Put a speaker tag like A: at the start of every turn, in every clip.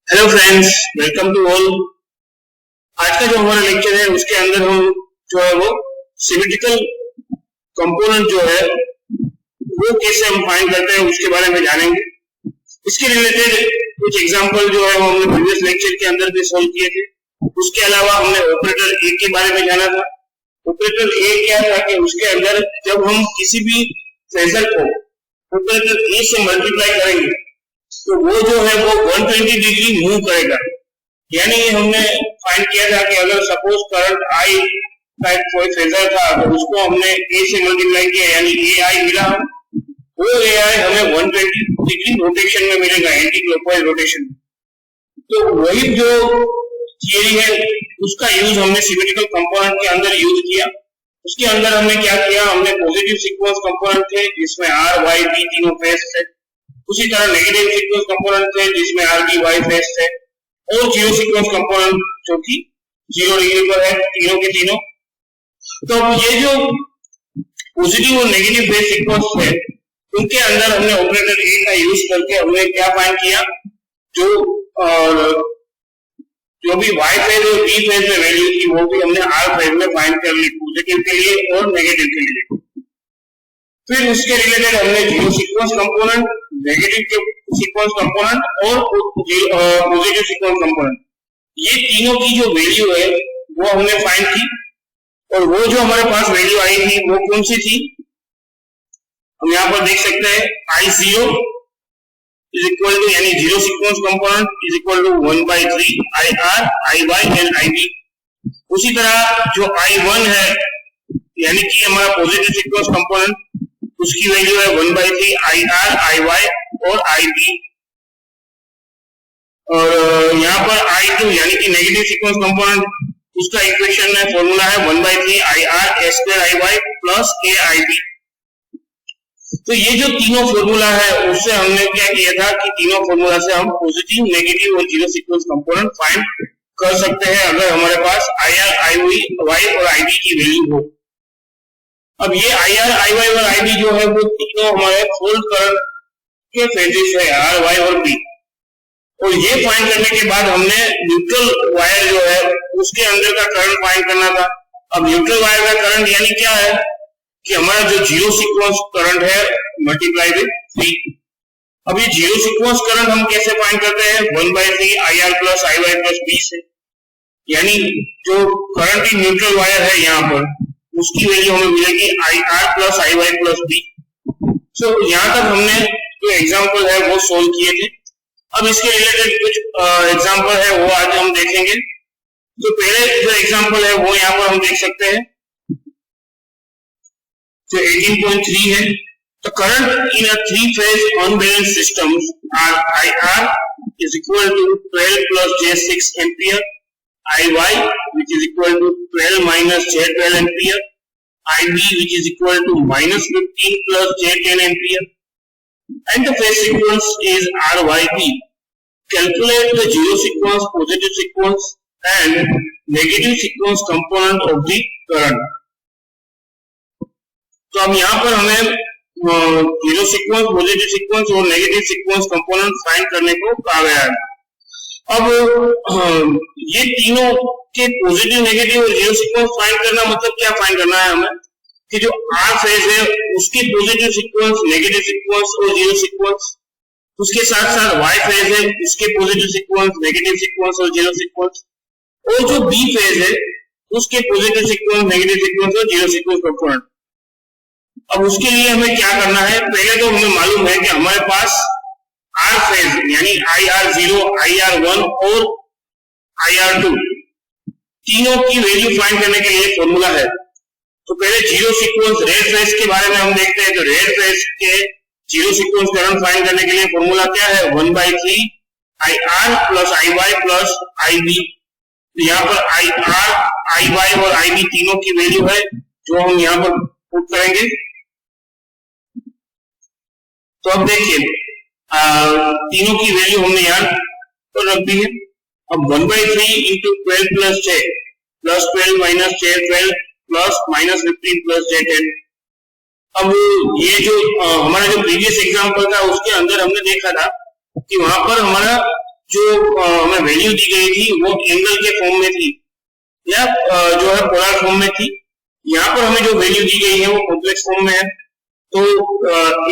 A: Hello friends, welcome to all. आज का जो हमारा लेक्चर है उसके अंदर हम जो है वो सिमेट्रिकल कंपोनेंट जो है वो कैसे हम फाइंड करते हैं उसके बारे में जानेंगे। इसके रिलेटेड कुछ एग्जांपल जो है वो हमने प्रीवियस लेक्चर के अंदर भी सॉल्व किए थे। उसके अलावा हमने ऑपरेटर ए के बारे में जाना था। ऑपरेटर ए क्या था कि उसके अंदर जब हम किसी भी फेजर को ऑपरेटर ए से मल्टीप्लाई करेंगे तो वो जो है वो 120 डिग्री मूव करेगा। यानी हमने फाइंड किया था कि अगर सपोज करंट आई का कोई फेजर था तो उसको हमने ए से मल्टीप्लाई किया यानी ए आई मिला, वो ए आई हमें 120 डिग्री रोटेशन में मिलेगा, एंटी क्लॉकवाइज रोटेशन। तो वही जो थियरी है उसका यूज हमने सिमेट्रिकल कंपोनेंट के अंदर यूज किया। उसके अंदर हमने क्या किया, हमने पॉजिटिव सीक्वेंस कंपोनेंट थे जिसमें आर वाई बी तीनों फेज थे, उसी तरह नेगेटिव सीक्वेंस कंपोनेंट थे जिसमें आर बी वाई फेज थे, और जीरो सीक्वेंस कंपोनेंट जो कि 0 डिग्री पर है, तीनों के तीनों। तो ये जो पॉजिटिव और नेगेटिव फेज सीक्वेंस है उनके अंदर हमने ऑपरेटर ए का यूज करके हमने क्या फाइंड किया, जो भी वाई फेज और बी फेज में वैल्यू थी वो भी हमने आर फेज में फाइंड कर ली, पॉजिटिव के लिए और नेगेटिव के लिए। फिर उसके रिलेटेड हमने zero sequence component, negative sequence component और पॉजिटिव सीक्वेंस कंपोनेंट, ये तीनों की जो वैल्यू है वो हमने फाइंड की। और वो जो हमारे पास वैल्यू आई थी वो कौन सी थी, हम यहाँ पर देख सकते हैं I0 इज इक्वल टू यानी zero sequence component is equal to 1/3 IR, IY and IB। उसी तरह जो I1 है यानी कि हमारा पॉजिटिव सीक्वेंस कंपोनेंट, उसकी वैल्यू है 1/3 IR, IY और IB। और यहाँ पर I2 यानी कि नेगेटिव सीक्वेंस कंपोनेंट, उसका इक्वेशन में फॉर्मूला है 1/3 IR A² IY plus AIB। तो ये जो तीनों फॉर्मूला है उससे हमने क्या किया था कि तीनों फॉर्मूला से हम पॉजिटिव, नेगेटिव और जीरो सीक्वेंस कंपोनेंट फाइंड कर सकते हैं अगर हमारे पास IR, IY और IB की वैल्यू हो। अब ये IR, IY और IB जो है वो तीनों हमारे फोल्ड करंट के फेजेस है, R, Y और B। और ये फाइंड करने के बाद हमने न्यूट्रल वायर जो है उसके अंदर का करंट फाइंड करना था। अब न्यूट्रल वायर का करंट यानी क्या है कि हमारा जो जीरो सीक्वेंस करंट है मल्टीप्लाई विद 3। अब ये जीरो सीक्वेंस करंट हम कैसे फाइंड करते हैं, 1/3 IR plus IY plus B से। यानी जो करंट इन न्यूट्रल वायर है यहाँ पर उसकी वैल्यू हमें मिलेगी IR plus IY plus B। सो यहाँ तक हमने जो एग्जांपल है वो सोल्व किए थे। अब इसके रिलेटेड कुछ एग्जांपल है वो आज हम देखेंगे। तो पहले जो एग्जांपल है वो यहाँ पर हम देख सकते हैं, जो 18.3 है। The current in a three-phase unbalanced system IR is equal to 12 plus J6 ampere, IY which is equal to 12 minus J12 ampere, IB which is equal to minus 15 plus J10 ampere, and the phase sequence is RYB. Calculate the zero sequence, positive sequence and negative sequence component of the current. तो अब यहाँ पर हमें zero sequence, positive sequence और negative sequence component find करने को कहा गया है। अब ये तीनों के पॉजिटिव, नेगेटिव और जीरो सीक्वेंस फाइंड करना मतलब क्या फाइंड करना है हमें कि जो आर फेज है उसकी पॉजिटिव सीक्वेंस, नेगेटिव सीक्वेंस और जीरो सीक्वेंस, उसके साथ साथ वाई फेज है उसके पॉजिटिव सीक्वेंस, नेगेटिव सीक्वेंस और जीरो सीक्वेंस, और जो बी फेज है उसके पॉजिटिव सीक्वेंस, नेगेटिव सीक्वेंस और जीरो सीक्वेंस कंपोनेंट। अब उसके लिए हमें क्या करना है, पहले तो हमें मालूम है कि हमारे पास आर फेज यानी IR0, IR1 और IR2 तीनों की वैल्यू फाइंड करने के लिए फॉर्मूला है। तो पहले जीरो सीक्वेंस रेड फेज के बारे में हम देखते हैं। तो रेड फेज के जीरो सीक्वेंस करंट फाइंड करने के लिए फॉर्मूला क्या है, 1/3 IR plus IY plus IB। यहाँ पर IR, IY और IB तीनों की वैल्यू है जो हम यहाँ पर पुट करेंगे। तो अब देखिए तीनों की वैल्यू हमने यहाँ पर रख दी है। अब 1/3 into 12 plus 6 plus 12 minus 12 plus minus 15 plus 10। अब ये जो हमारा जो प्रीवियस एग्जांपल था उसके अंदर हमने देखा था कि वहां पर हमारा जो हमें वैल्यू दी गई थी वो एंगल के फॉर्म में थी या जो है पोलर फॉर्म में थी। यहाँ पर हमें जो वैल्यू दी गई है वो कॉम्प्लेक्स फॉर्म में है, तो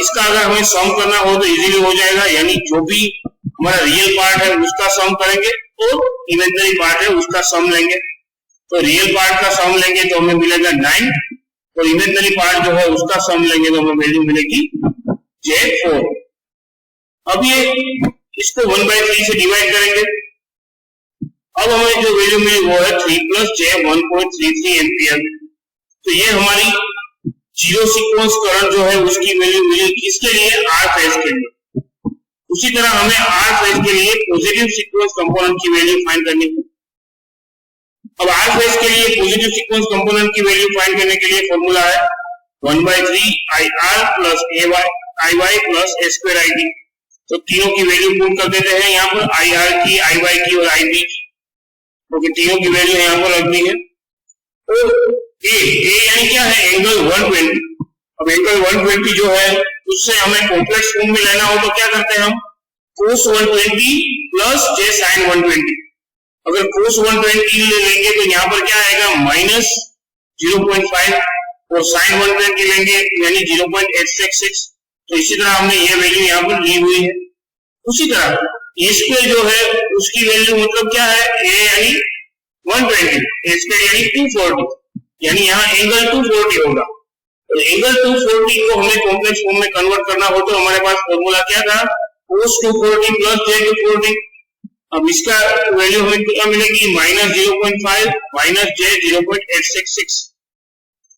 A: इसका अगर हमें सम करना हो तो इजीली हो जाएगा, यानी जो भी हमारा रियल पार्ट है उसका सम करेंगे और इमेजिनरी पार्ट है उसका सम लेंगे। तो रियल पार्ट का सम लेंगे तो हमें मिलेगा 9 और इमेजिनरी पार्ट जो है उसका सम लेंगे तो हमें वैल्यू मिलेगी J4। अब ये इसको 1/3 से डिवाइड करेंगे, अब हमें जो वैल्यू मिली वो है 3 + J 1.33 एम्पियर। तो ये हमारी जीरो सीक्वेंस करंट जो है उसकी वैल्यू मिली किसके लिए, आर फेज के लिए। उसी तरह हमें आर फेज के लिए पॉजिटिव सीक्वेंस कंपोनेंट की वैल्यू फाइंड करनी है। अब आर फेज के लिए पॉजिटिव सीक्वेंस कंपोनेंट की वैल्यू फाइंड करने के लिए फॉर्मूला है 1/3 IR + IY + A²ID। तो तीनों की वैल्यू पुट कर देते हैं यहाँ पर, IR की, IY की और IB की, क्योंकि तीनों की वैल्यू यहाँ पर रख दी है। तो ए यानी क्या है, एंगल 120। अब एंगल 120 जो है उससे हमें कॉम्प्लेक्स फॉर्म में लेना हो तो क्या करते हैं हम, cos 120 + J sin 120। अगर cos 120 लेंगे तो यहाँ पर क्या आएगा -0.5 और sin 120 लेंगे यानी 0.866। तो इसी तरह हमने ये वैल्यू यहाँ पर ली हुई है। उसी तरह A² जो है उसकी वैल्यू मतलब क्या है, A यानी 120, A² यानी 240, यानी यहाँ एंगल 240 होगा। तो एंगल 240 को हमें कॉम्प्लेक्स फॉर्म में कन्वर्ट करना हो तो हमारे पास फॉर्मूला क्या था, cos 240 + J 240। अब इसका वैल्यू हमें कितना मिलेगी, -0.5 - J 0.866।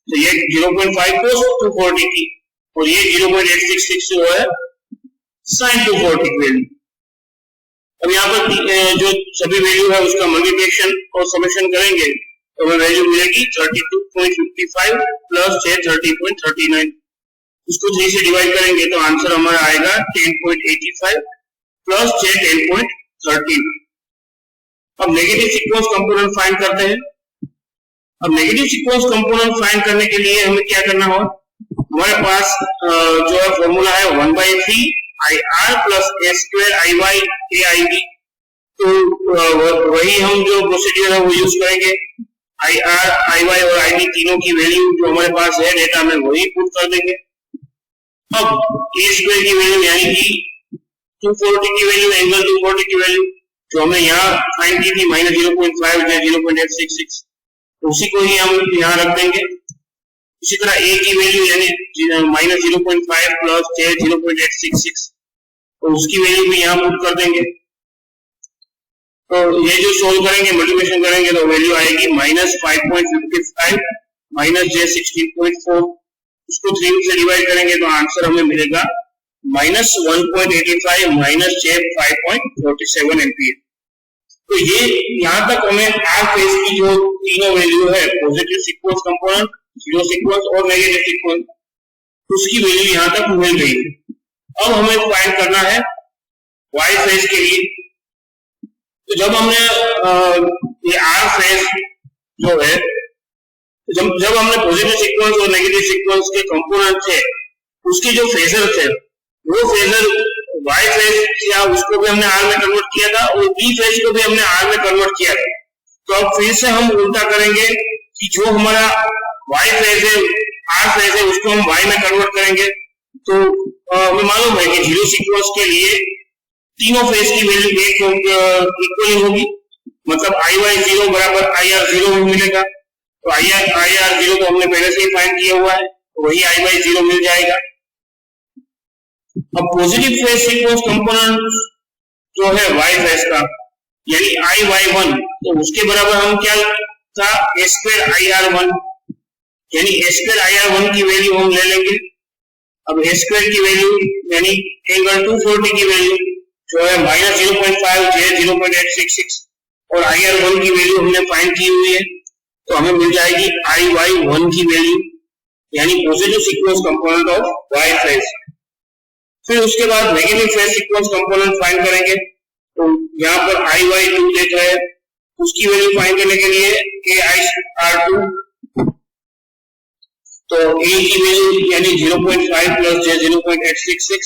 A: तो ये 0.5 cos 240 की और ये 0.866 जो है sin 240 की वैल्यू। अब यहाँ पर जो सभी वैल्यू है उसका मल्टीप्लिकेशन और समेशन करेंगे तो हमें वैल्यू मिलेगी 32.55 + J 30.39। इसको 3 से डिवाइड करेंगे तो आंसर हमारा आएगा 10.85 + J 10.13। अब नेगेटिव सीक्वेंस कंपोनेंट फाइंड करते हैं। अब नेगेटिव सीक्वेंस कंपोनेंट फाइंड करने के लिए हमें क्या करना हो, हमारे पास जो है फॉर्मूला है 1/3 IR + A² IY AIB। तो वही हम जो प्रोसीजर है वो यूज करेंगे। IR, IY और IB तीनों की वैल्यू जो हमारे पास है डेटा में वही पुट कर देंगे। अब A² की वैल्यू यानी कि 240 की वैल्यू, एंगल 240 की वैल्यू जो हमें यहाँ फाइंड की थी -0.5 या 0.866, उसी को ही हम यहाँ रख देंगे। इसी तरह A की वैल्यू यानी -0.5 + J 0.866, तो उसकी वैल्यू भी यहाँ पुट कर देंगे। तो ये जो सोल्व करेंगे, मल्टीप्लिकेशन करेंगे तो वैल्यू आएगी -5.55 - J 16.4। उसको 3 से डिवाइड करेंगे तो आंसर हमें मिलेगा -1.85 - J 5.47 एम्पियर। तो ये यहाँ तक हमें आर फेज की जो तीनों वैल्यू है, positive sequence component, zero sequence और नेगेटिव सीक्वेंस, उसकी वैल्यू यहाँ तक मिल गई है। अब हमें फाइंड करना है वाई फेज के लिए। तो जब हमने ये आर फेज जो है, जब हमने पॉजिटिव सीक्वेंस और नेगेटिव सीक्वेंस के कंपोनेंट थे उसके जो फेजर थे वो फेजर वाई फेज या उसको भी हमने आर में कन्वर्ट किया था और बी फेज को भी हमने आर में कन्वर्ट किया था। तो अब फिर से हम उल्टा करेंगे कि जो हमारा वाई फेज है, आर फेज है, उसको हम वाई में कन्वर्ट करेंगे। तो हमें मालूम है कि जीरो सीक्वेंस के लिए तीनों फेज की वैल्यू इक्वल होगी, मतलब IY0 = IR0 मिलेगा। तो IR0 तो हमने पहले से ही फाइंड किया हुआ है, तो वही IY0 मिल जाएगा। अब पॉजिटिव फेज सीक्वेंस कंपोनेंट जो है वाई फेज का यानी IY1, तो उसके बराबर हम क्या था, A² IR1, यानी A² IR1 की वैल्यू हम ले लेंगे। अब A² की वैल्यू यानी एंगल 240 की वैल्यू जो है -0.5 J 0.866 और IR1 की वैल्यू हमने फाइंड की हुई है, तो हमें मिल जाएगी IY1 की वैल्यू यानी positive sequence component of Y phase. फिर उसके बाद negative phase sequence component find करेंगे। तो यहाँ पर IY2 देख रहे हैं, उसकी वैल्यू फाइंड करने के लिए AIR2, तो A की वैल्यू यानी 0.5 + J 0.866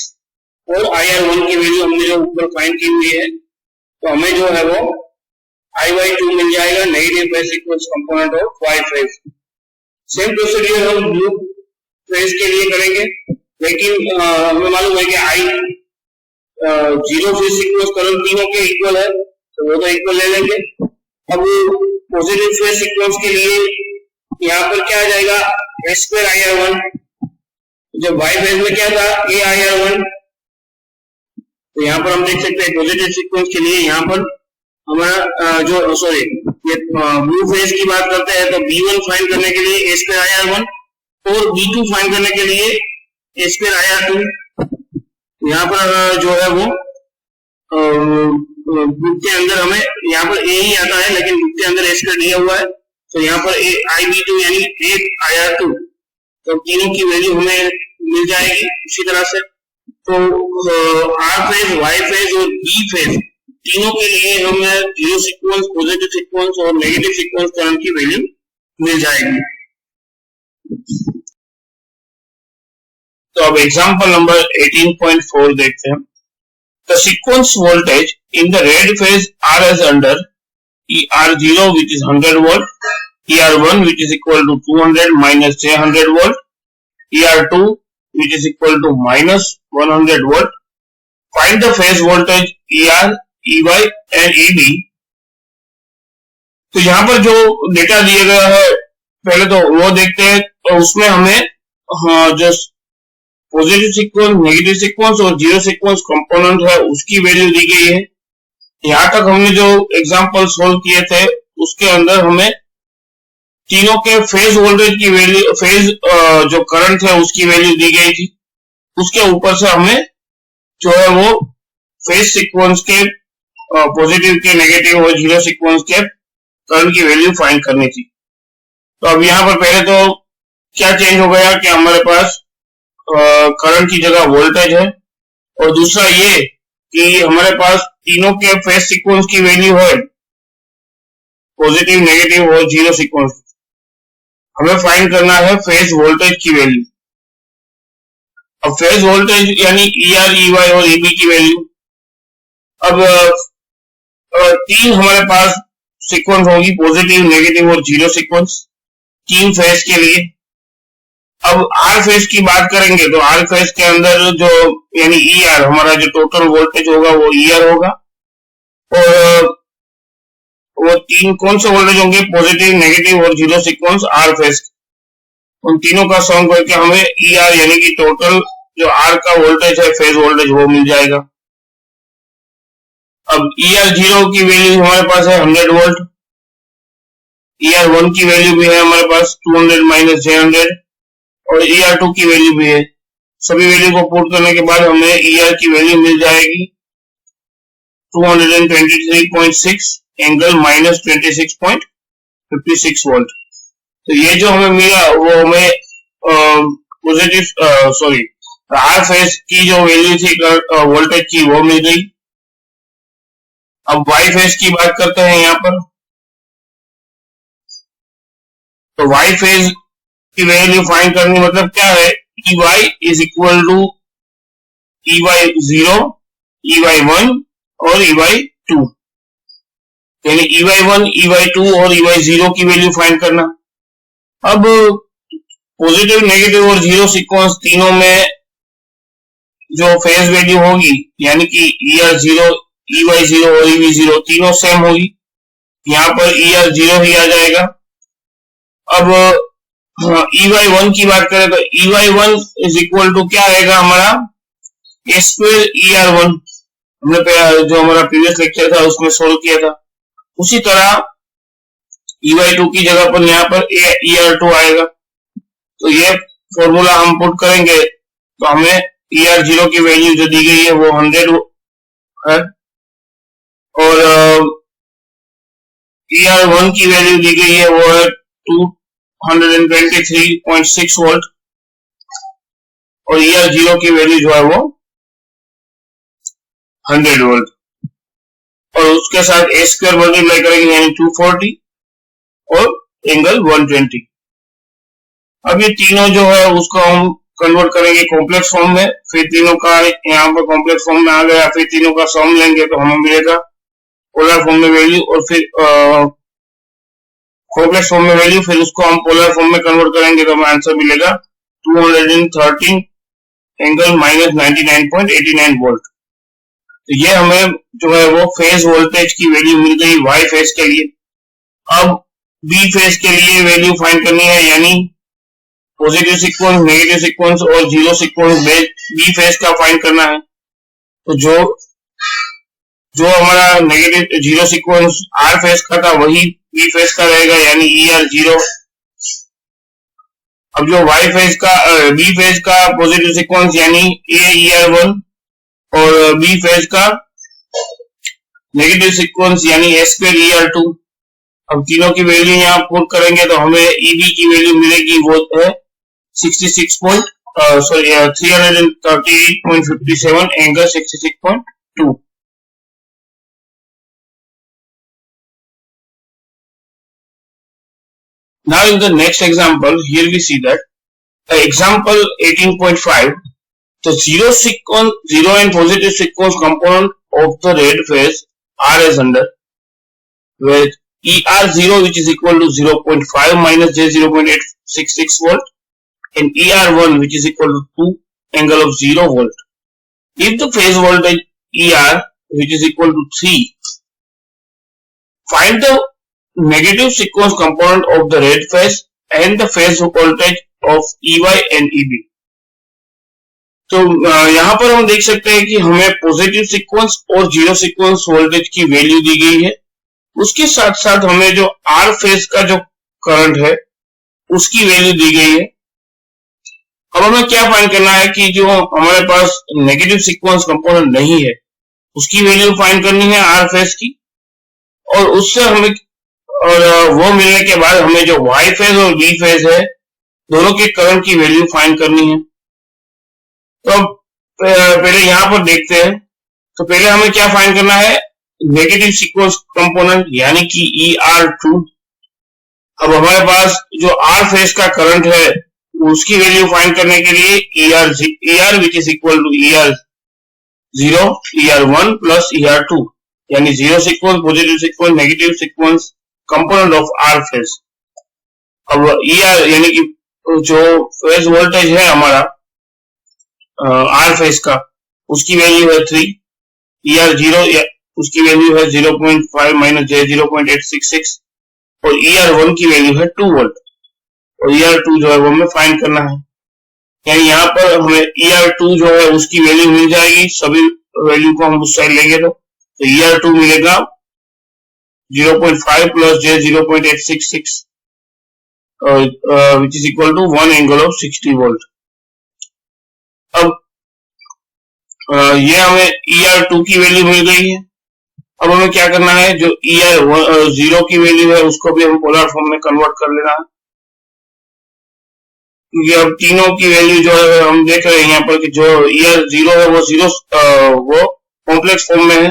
A: और IR1 की वैल्यू हमने जो ऊपर फाइंड की हुई है तो हमें जो है वो I/2 मिल जाएगा, negative phase sequence component of Y phase. Same procedure हम ब्लू फेज के लिए करेंगे, लेकिन हमें मालूम है कि I zero phase sequence current तीनों के इक्वल है, तो वो तो इक्वल ले लेंगे। अब पॉजिटिव फेज सीक्वेंस के लिए यहाँ पर क्या आ जाएगा, A²IR1, जब वाई फेज में क्या था, AIR1। तो यहाँ पर हम देख सकते हैं पॉजिटिव सीक्वेंस के लिए यहाँ पर हमारा जो सॉरी ये ब्लू फेज की बात करते हैं तो B1 फाइंड करने के लिए A²IR1 और B2 फाइंड करने के लिए A²IR2। यहाँ पर जो है वो ग्रुप के अंदर हमें यहाँ पर A ही आता है, लेकिन ग्रुप के अंदर A² दिया हुआ है, तो यहाँ पर IB2 यानी AIR2, तो तीनों की वैल्यू हमें मिल जाएगी उसी तरह से। तो आर फेज, वाई फेज और बी फेज तीनों के लिए हमें जीरो सीक्वेंस, पॉजिटिव सीक्वेंस और नेगेटिव सीक्वेंस करंट की वैल्यू मिल जाएगी। तो अब एग्जांपल नंबर 18.4 देखते हैं। The sequence voltage in the red phase are as under: ER0 which is 100 volt, ER1 which is equal to 200 minus J100 volt, ER2 which is equal to minus 100 volt. Find the phase voltage ER, EY and EB. तो यहाँ पर जो data दिया गया है पहले तो वो देखते हैं, तो उसमें हमें जो पॉजिटिव सीक्वेंस, नेगेटिव सीक्वेंस और जीरो सीक्वेंस कंपोनेंट है उसकी वैल्यू दी गई है। यहाँ तक हमने जो एग्जांपल सोल्व किए थे उसके अंदर हमें तीनों के फेज वोल्टेज की वैल्यू, फेज जो करंट है उसकी वैल्यू दी गई थी। उसके ऊपर से हमें जो है वो फेज सीक्वेंस के पॉजिटिव के, नेगेटिव और जीरो सीक्वेंस के करंट की वैल्यू फाइंड करनी थी। तो अब यहाँ पर पहले तो क्या चेंज हो गया कि हमारे पास करंट की जगह वोल्टेज है, और दूसरा ये कि हमारे पास तीनों के फेज सीक्वेंस की वैल्यू है, पॉजिटिव, नेगेटिव और जीरो सीक्वेंस। हमें फाइंड करना है फेज वोल्टेज की वैल्यू। अब फेज वोल्टेज यानी ER, EY और EB की वैल्यू, अब तीन हमारे पास सीक्वेंस होगी, पॉजिटिव, नेगेटिव और जीरो सीक्वेंस, तीन फेज के लिए। अब आर फेज की बात करेंगे तो आर फेज के अंदर जो यानी ER, हमारा जो टोटल वोल्टेज होगा वो ER होगा, और वो तीन कौन से वोल्टेज होंगे, पॉजिटिव, नेगेटिव और जीरो सीक्वेंस आर फेज। उन तीनों का सम करके हमें ER यानी कि टोटल जो आर का वोल्टेज है, फेज वोल्टेज, वो मिल जाएगा। अब ER0 की वैल्यू हमारे पास है 100 वोल्ट, ER1 की वैल्यू भी है हमारे पास 200 माइनस J100, और ER2 की वैल्यू भी है। सभी वैल्यू को पुट करने के बाद हमें ER की वैल्यू मिल जाएगी 223.6 एंगल माइनस 26.56 वोल्ट। तो ये जो हमें मिला वो हमें पॉजिटिव आर फेज की जो वैल्यू थी वोल्टेज की, वो मिल गई। अब वाई फेज की बात करते हैं यहाँ पर। तो वाई फेज की वैल्यू फाइंड करनी मतलब क्या है, EY is equal to EY0, EY1 और EY2, यानी EY1, EY2 और EY0 की वैल्यू फाइंड करना। अब पॉजिटिव, नेगेटिव और जीरो सीक्वेंस तीनों में जो फेज वैल्यू होगी, यानी कि ER0, EY0 और EB0 तीनों सेम होगी, यहाँ पर ER0 ही आ जाएगा। अब EY1 की बात करें तो EY1 इज इक्वल टू क्या आएगा हमारा, A²ER1। हमने जो हमारा प्रीवियस लेक्चर था उसमें सोल्व किया था, उसी तरह EY2 की जगह पर यहाँ पर ER2 आएगा। तो ये फॉर्मूला हम पुट करेंगे तो हमें ER0 की वैल्यू जो दी गई है वो 100 है, और ER1 की वैल्यू दी गई है वो है 223.6 वोल्ट, और ER0 की वैल्यू जो है वो 100 वोल्ट, और उसके साथ A² मल्टीप्लाई करेंगे यानी 240 और एंगल 120। अब ये तीनों जो है उसको हम कन्वर्ट करेंगे कॉम्प्लेक्स फॉर्म में, फिर तीनों का यहाँ पर कॉम्प्लेक्स फॉर्म में आ गया, फिर तीनों का सम लेंगे तो हमें मिलेगा पोलर फॉर्म में वैल्यू और फिर कॉम्प्लेक्स फॉर्म में वैल्यू, फिर उसको हम पोलर फॉर्म में कन्वर्ट करेंगे तो हमें आंसर मिलेगा 213 एंगल माइनस 99.89 वोल्ट। तो ये हमें जो है वो फेज वोल्टेज की वैल्यू मिल गई वाई फेज के लिए। अब बी फेज के लिए वैल्यू फाइंड करनी है, यानी पॉजिटिव सीक्वेंस, नेगेटिव सीक्वेंस और जीरो सीक्वेंस बी फेज का फाइंड करना है। तो जो हमारा negative zero sequence R phase का था वही बी फेज का रहेगा, यानी ई आर जीरो। अब जो वाई फेज का बी फेज का पॉजिटिव सीक्वेंस यानी ए ई आर वन और बी फेज का नेगेटिव सीक्वेंस यानी S square E R two. अब तीनों की वैल्यू यहाँ पुट करेंगे तो हमें ईबी की वैल्यू मिलेगी, वो है 338.57 angle 66.2। Now in the next example, here we see that example 18.5, the zero and positive sequence component of the red phase are as under, where ER0 which is equal to 0.5 minus J0.866 volt and ER1 which is equal to 2 angle of 0 volt. If the phase voltage ER which is equal to 3, find the negative sequence component of the red phase and the phase voltage of EY and EB. तो यहाँ पर हम देख सकते हैं कि हमें positive sequence और जीरो सीक्वेंस वोल्टेज की वैल्यू दी गई है, उसके साथ साथ हमें जो आर फेज का जो करंट है उसकी वैल्यू दी गई है। अब हमें क्या फाइंड करना है कि जो हमारे पास नेगेटिव सीक्वेंस कंपोनेंट नहीं है उसकी वैल्यू फाइंड करनी है आर फेज की, और उससे हमें और वो मिलने के बाद हमें जो वाई फेज और बी फेज है दोनों के करंट की वैल्यू फाइंड करनी है। तो पहले यहां पर देखते हैं। तो पहले हमें क्या फाइंड करना है, नेगेटिव सीक्वेंस कंपोनेंट यानी कि ER2। अब हमारे पास जो आर फेज का करंट है उसकी वैल्यू फाइंड करने के लिए ER which is equal to ER0 ER1 plus ER2, यानी zero sequence, positive sequence, negative sequence component of R phase. अब ER यानी कि जो फेज वोल्टेज है हमारा आर फेज का उसकी वैल्यू है 3, ER0 उसकी वैल्यू है 0.5 माइनस J0.866 और ER1 की वैल्यू है 2 वोल्ट और ER2 जो है वो हमें फाइंड करना है। यानी यहाँ पर हमें ER2 जो है उसकी वैल्यू मिल जाएगी, सभी वैल्यू को हम उस साइड लेंगे तो ER2 मिलेगा 0.5 plus J0.866 which is equal to 1 angle of 60 volt. अब ये हमें ER2 की वैल्यू मिल गई है। अब हमें क्या करना है, जो ER0 की वैल्यू है उसको भी हम पोलर फॉर्म में कन्वर्ट कर लेना है, क्योंकि अब तीनों की वैल्यू जो है हम देख रहे हैं यहाँ पर कि जो ER0 है वो कॉम्प्लेक्स फॉर्म में है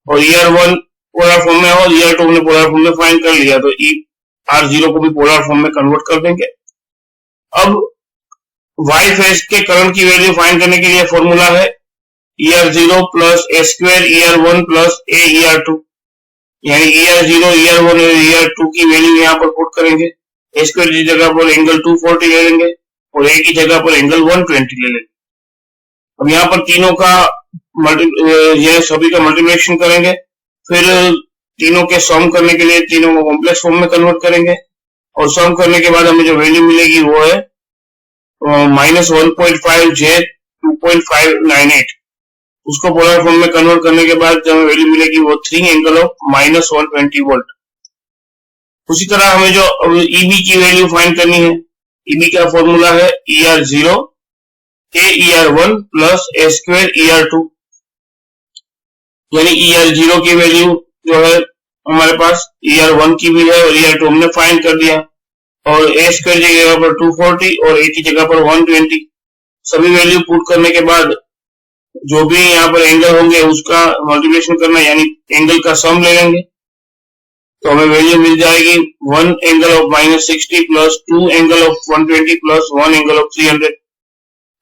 A: और ER1 पोलर फॉर्म में है और ER2 हमने पोलर फॉर्म में फाइंड कर लिया, तो ER0 को भी पोलर फॉर्म में कन्वर्ट कर देंगे। अब वाई फेज के करंट की वैल्यू फाइंड करने के लिए फॉर्मूला है ER0 प्लस ए स्क्वायर ER1 प्लस ए ER2, यानी ER0 ER1 और ER2 की वैल्यू यहाँ पर पुट करेंगे। ए स्क्वायर की जगह पर एंगल 240 ले लेंगे और ए की जगह पर एंगल 120 ले लेंगे। अब यहाँ पर तीनों का ये सभी का मल्टीप्लिकेशन करेंगे, फिर तीनों के सम करने के लिए तीनों को कॉम्प्लेक्स फॉर्म में कन्वर्ट करेंगे और सम करने के बाद हमें जो वैल्यू मिलेगी वो है माइनस 1.5 J 2.598। उसको पोलर फॉर्म में कन्वर्ट करने के बाद जो हमें वैल्यू मिलेगी वो 3 एंगल ऑफ माइनस 120 वोल्ट। उसी तरह हमें जो EB की वैल्यू फाइंड करनी है, EB का फॉर्मूला है ER0 ए ER1 प्लस ए स्क्वायर ER2, यानी ER0 की वैल्यू जो है हमारे पास ER1 की भी है और ER2 हमने फाइंड कर दिया और ए स्क्वायर की जगह पर 240 और ए की जगह पर 120। सभी वैल्यू पुट करने के बाद जो भी यहाँ पर एंगल होंगे उसका मल्टीप्लिकेशन करना, यानी एंगल का सम ले लेंगे, तो हमें वैल्यू मिल जाएगी 1 angle of minus 60 plus 2 angle of 120 plus 1 angle of 300।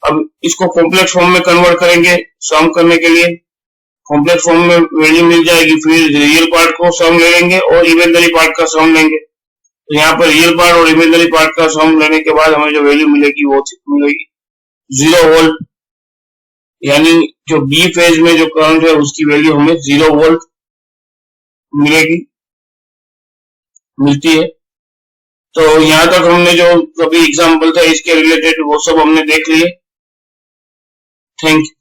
A: अब इसको कॉम्प्लेक्स फॉर्म में कन्वर्ट करेंगे सम करने के लिए, कॉम्प्लेक्स फॉर्म में वैल्यू मिल जाएगी, फिर रियल पार्ट को सम ले लेंगे और इमेजिनरी पार्ट का सम लेंगे। तो यहाँ पर रियल पार्ट और इमेजिनरी पार्ट का सम लेने के बाद हमें जो वैल्यू मिलेगी वो मिलेगी 0 वोल्ट, यानी जो बी फेज में जो करंट है उसकी वैल्यू हमें 0 वोल्ट मिलती है। तो यहाँ तक हमने जो कभी एग्जाम्पल था इसके रिलेटेड वो सब हमने देख लिए। Thank you.